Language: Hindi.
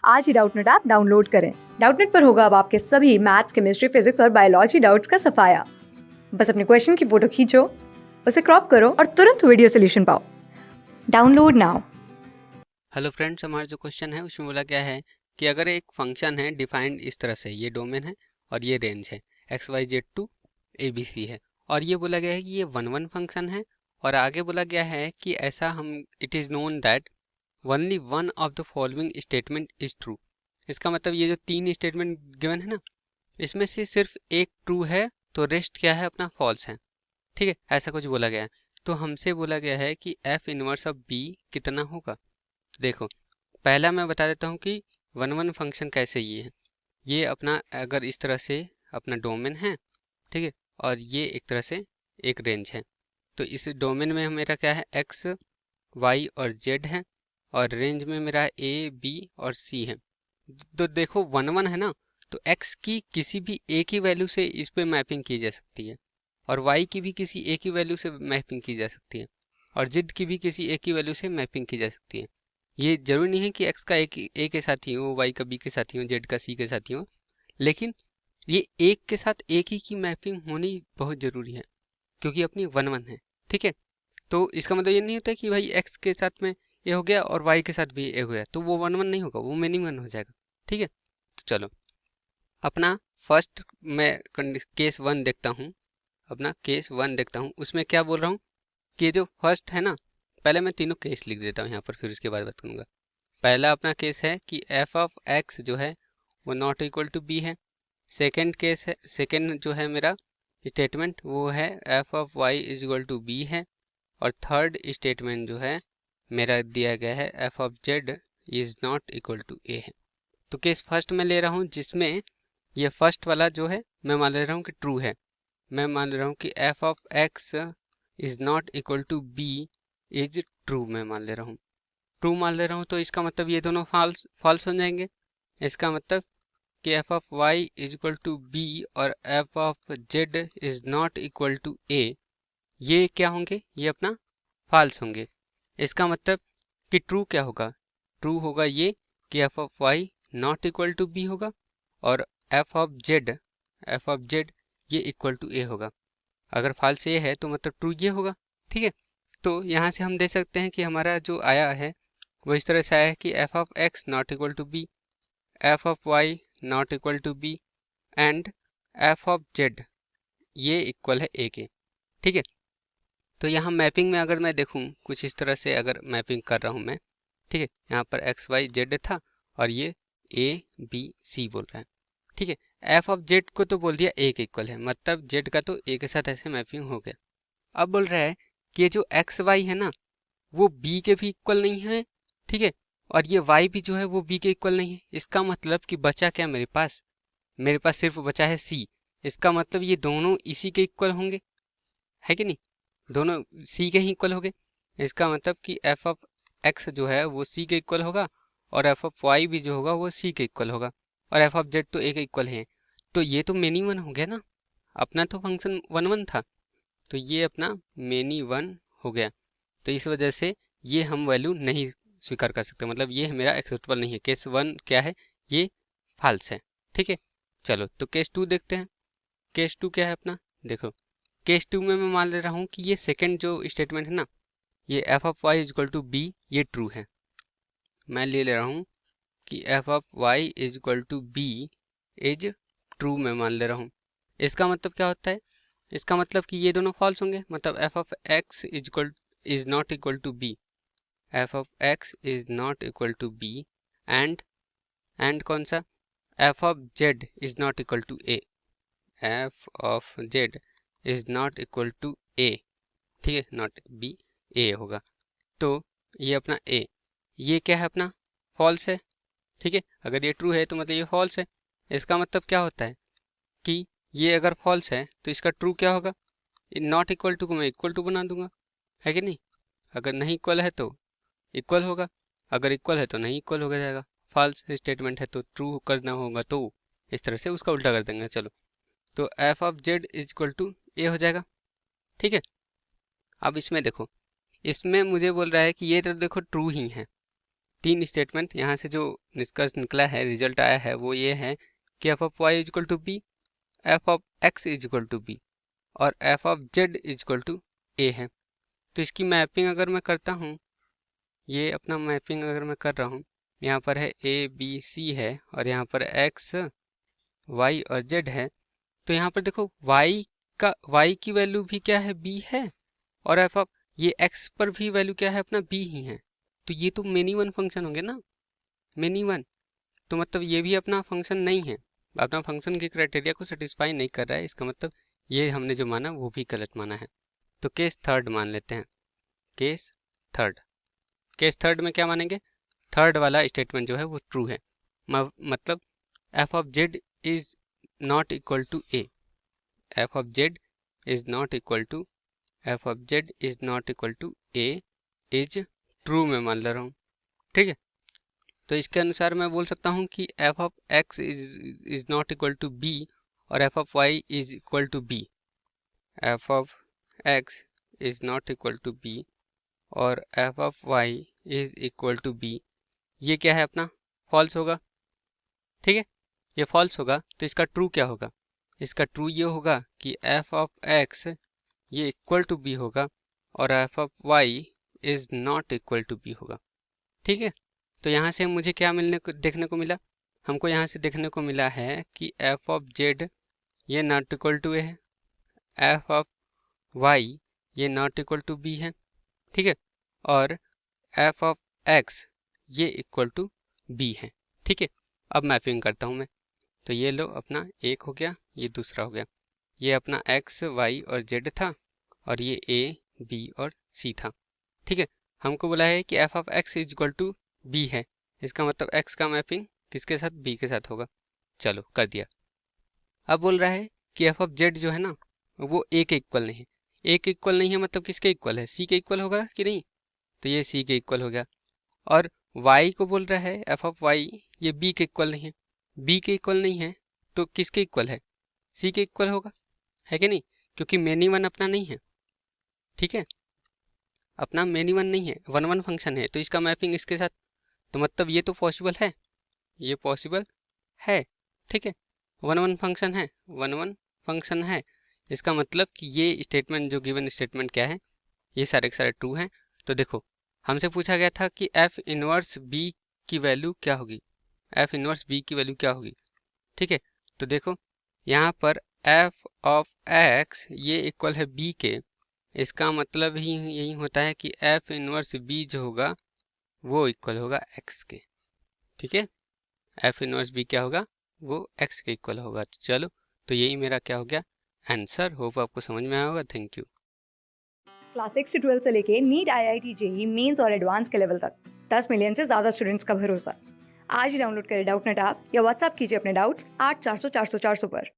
आज ही डाउटनेट ऐप डाउनलोड करें। डाउटनेट पर होगा अब आपके सभी मैथ्स, केमिस्ट्री, फिजिक्स और बायोलॉजी डाउट्स का सफाया। बस अपने क्वेश्चन की फोटो खींचो, उसे क्रॉप करो और तुरंत वीडियो सोल्यूशन पाओ। Download now. हेलो फ्रेंड्स, हमारा जो क्वेश्चन है उसमें बोला गया है कि अगर एक फंक्शन है डिफाइंड इस तरह से, ये डोमेन है और ये रेंज है, X Y Z to A B C है, और ये बोला गया है कि ये वन वन फंक्शन है, और आगे बोला गया है कि ऐसा हम it is known that only one of the following statement is true. इसका मतलब ये जो तीन स्टेटमेंट गिवन है ना, इसमें से सिर्फ एक ट्रू है, तो रेस्ट क्या है अपना फॉल्स है। ठीक है, ऐसा कुछ बोला गया है। तो हमसे बोला गया है कि एफ इनवर्स ऑफ बी कितना होगा। देखो, पहला मैं बता देता हूँ कि वन वन फंक्शन कैसे ये है। ये अपना अगर इस तरह से अपना डोमेन है, ठीक है, और ये एक तरह से एक रेंज है, तो इस डोमेन में मेरा क्या है, एक्स वाई और जेड है, और रेंज में मेरा ए बी और सी है। तो देखो वन वन है ना, तो एक्स की किसी भी एक ही वैल्यू से इस पे मैपिंग की जा सकती है, और वाई की भी किसी एक ही वैल्यू से मैपिंग की जा सकती है, और जेड की भी किसी एक ही वैल्यू से मैपिंग की जा सकती है। ये जरूरी नहीं है कि एक्स का एक ए के साथ ही हो, वाई का बी के साथ ही हो, जेड का सी के साथ ही हो, लेकिन ये एक के साथ एक ही की मैपिंग होनी बहुत जरूरी है, क्योंकि अपनी वन वन है। ठीक है, तो इसका मतलब ये नहीं होता कि भाई एक्स के साथ में ये हो गया और वाई के साथ भी ये हो गया, तो वो वन वन नहीं होगा, वो मिनिमम वन हो जाएगा। ठीक है, तो चलो अपना फर्स्ट मैं केस वन देखता हूँ, अपना केस वन देखता हूँ, उसमें क्या बोल रहा हूँ कि ये जो फर्स्ट है ना, पहले मैं तीनों केस लिख देता हूँ यहाँ पर, फिर उसके बाद बात करूँगा। पहला अपना केस है कि एफ ऑफ एक्स जो है वो नॉट इक्वल टू बी है। सेकेंड केस है, सेकेंड जो है मेरा स्टेटमेंट वो है F of Y is equal to B है। और थर्ड स्टेटमेंट जो है मेरा दिया गया है F of Z is not equal to A है। तो केस फर्स्ट में ले रहा हूँ, जिसमें ये फर्स्ट वाला जो है मैं मान ले रहा हूँ कि ट्रू है। मैं मान ले रहा हूँ कि F of X is not equal to B is true, मैं मान ले रहा हूँ, ट्रू मान ले रहा हूँ। तो इसका मतलब ये दोनों फॉल्स फॉल्स हो जाएंगे। इसका मतलब कि F of Y is equal to B और F of Z is not equal to A, ये क्या होंगे, ये अपना फॉल्स होंगे। इसका मतलब कि ट्रू क्या होगा, ट्रू होगा ये कि F of Y not equal to B होगा, और एफ ऑफ जेड ये इक्वल टू ए होगा। अगर फॉल्स ये है तो मतलब ट्रू ये होगा। ठीक है, तो यहाँ से हम देख सकते हैं कि हमारा जो आया है वो इस तरह से आया है कि F of X not equal to B, F of Y not equal to B, and F of Z ये इक्वल है ए के। ठीक है, तो यहाँ मैपिंग में अगर मैं देखूँ कुछ इस तरह से, अगर मैपिंग कर रहा हूँ मैं, ठीक है, यहाँ पर एक्स वाई जेड था और ये ए बी सी बोल रहा है। ठीक है, एफ ऑफ जेड को तो बोल दिया ए के इक्वल है, मतलब जेड का तो ए के साथ ऐसे मैपिंग हो गया। अब बोल रहा है कि ये जो एक्स वाई है ना, वो बी के भी इक्वल नहीं है। ठीक है, और ये वाई भी जो है वो बी के इक्वल नहीं है। इसका मतलब कि बचा क्या मेरे पास, मेरे पास सिर्फ बचा है सी। इसका मतलब ये दोनों इसी के इक्वल होंगे, है कि नहीं, दोनों सी के ही इक्वल होंगे। इसका मतलब कि एफ ऑफ एक्स जो है वो सी के इक्वल होगा, और एफ ऑफ वाई भी जो होगा वो सी के इक्वल होगा, और एफ ऑफ जेड तो ए के इक्वल है। तो ये तो मेनी वन हो गया ना, अपना तो फंक्शन वन वन था, तो ये अपना मेनी वन हो गया। तो इस वजह से ये हम वैल्यू नहीं स्वीकार कर सकते, मतलब ये मेरा एक्सेप्टेबल नहीं है। केस वन क्या है, ये फॉल्स है। ठीक है, चलो तो केस टू देखते हैं। केस टू क्या है अपना, देखो केस टू में मैं मान ले रहा हूँ कि ये सेकंड जो स्टेटमेंट है ना, ये F of Y is equal to B, ये ट्रू है। मैं ले रहा हूँ कि F of Y is equal to B is true, मैं मान ले रहा हूँ। इसका मतलब क्या होता है, इसका मतलब कि ये दोनों फॉल्स होंगे, मतलब F of X is not equal to B, F of X is not equal to B, and कौन सा, F of Z is not equal to A, F of Z is not equal to A. ठीक है, नॉट बी, ए होगा। तो ये अपना ए, ये क्या है अपना फॉल्स है। ठीक है, अगर ये ट्रू है तो मतलब ये फॉल्स है। इसका मतलब क्या होता है कि ये अगर फॉल्स है तो इसका ट्रू क्या होगा, नॉट इक्वल टू को मैं इक्वल टू बना दूंगा, है कि नहीं। अगर नहीं इक्वल है तो इक्वल होगा, अगर इक्वल है तो नहीं इक्वल हो जाएगा। फॉल्स स्टेटमेंट है तो ट्रू करना होगा, तो इस तरह से उसका उल्टा कर देंगे। चलो, तो F of Z is equal to A हो जाएगा। ठीक है, अब इसमें देखो, इसमें मुझे बोल रहा है कि ये तो देखो ट्रू ही है, तीन स्टेटमेंट यहाँ से जो निष्कर्ष निकला है, रिजल्ट आया है, वो ये है कि F of Y is equal to B, F of X is equal to B और F of Z is equal to A है। तो इसकी मैपिंग अगर मैं करता हूँ, ये अपना मैपिंग अगर मैं कर रहा हूँ, यहाँ पर है ए बी सी है और यहाँ पर एक्स वाई और जेड है। तो यहाँ पर देखो y की वैल्यू भी क्या है, b है, और एफ ऑफ ये x पर भी वैल्यू क्या है अपना b ही है। तो ये तो मेनी वन फंक्शन होंगे ना, मेनी वन। तो मतलब ये भी अपना फंक्शन नहीं है, अपना फंक्शन के क्राइटेरिया को सेटिस्फाई नहीं कर रहा है। इसका मतलब ये हमने जो माना वो भी गलत माना है। तो केस थर्ड मान लेते हैं, केस थर्ड में क्या मानेंगे, थर्ड वाला स्टेटमेंट जो है वो ट्रू है, मतलब F of Z is not equal to A, F of Z is not equal to A is true में मान ले रहा हूँ। ठीक है, तो इसके अनुसार मैं बोल सकता हूँ कि F of X is not equal to B और F of Y is equal to B, F of X is not equal to B और F of Y is equal to B. ये क्या है अपना, फॉल्स होगा। ठीक है, ये फॉल्स होगा तो इसका ट्रू क्या होगा, इसका ट्रू ये होगा कि एफ ऑफ एक्स ये इक्वल टू बी होगा और F of Y is not equal to B होगा। ठीक है, तो यहाँ से मुझे क्या देखने को मिला, हमको यहाँ से देखने को मिला है कि एफ ऑफ जेड ये नॉट इक्वल टू ए है, एफ ऑफ वाई ये नॉट इक्वल टू बी है। ठीक है, और एफ ऑफ एक्स ये इक्वल टू बी है। ठीक है, अब मैपिंग करता हूँ मैं, तो ये लो अपना एक हो गया, ये दूसरा हो गया, ये अपना एक्स वाई और जेड था और ये ए बी और सी था। ठीक है, हमको बोला है कि F of X is equal to B है, इसका मतलब एक्स का मैपिंग किसके साथ, बी के साथ होगा। चलो कर दिया। अब बोल रहा है कि एफ ऑफ जेड जो है ना वो ए के इक्वल नहीं है, ए के इक्वल नहीं है मतलब किसके इक्वल है, सी के इक्वल होगा कि नहीं, तो ये सी के इक्वल हो गया। और y को बोल रहा है एफ ऑफ वाई ये b के इक्वल नहीं है, b के इक्वल नहीं है तो किसके इक्वल है, c के इक्वल होगा, है कि नहीं, क्योंकि मेनी वन अपना नहीं है। ठीक है, अपना मेनी वन नहीं है, वन वन फंक्शन है, तो इसका मैपिंग इसके साथ, तो मतलब ये तो पॉसिबल है, ये पॉसिबल है। ठीक है, वन वन फंक्शन है, वन वन फंक्शन है, इसका मतलब कि ये स्टेटमेंट जो गिवन स्टेटमेंट क्या है, ये सारे के सारे ट्रू हैं। तो देखो हमसे पूछा गया था कि एफ इनवर्स बी की वैल्यू क्या होगी, एफ इनवर्स बी की वैल्यू क्या होगी। ठीक है, तो देखो यहाँ पर एफ ऑफ एक्स ये इक्वल है बी के, इसका मतलब ही यही होता है कि एफ इनवर्स बी जो होगा वो इक्वल होगा एक्स के। ठीक है, एफ इनवर्स बी क्या होगा, वो एक्स के इक्वल होगा। तो चलो, तो यही मेरा क्या हो गया आंसर। होप आपको समझ में आया होगा। Thank you. क्लास 6 से 12 से लेके नीट, IIT, JEE मेंस और एडवांस के लेवल तक 10 मिलियन से ज़्यादा स्टूडेंट्स का भरोसा। आज ही डाउनलोड करें डाउटनेट ऐप या व्हाट्सएप कीजिए अपने डाउट्स 8400 400 400 पर।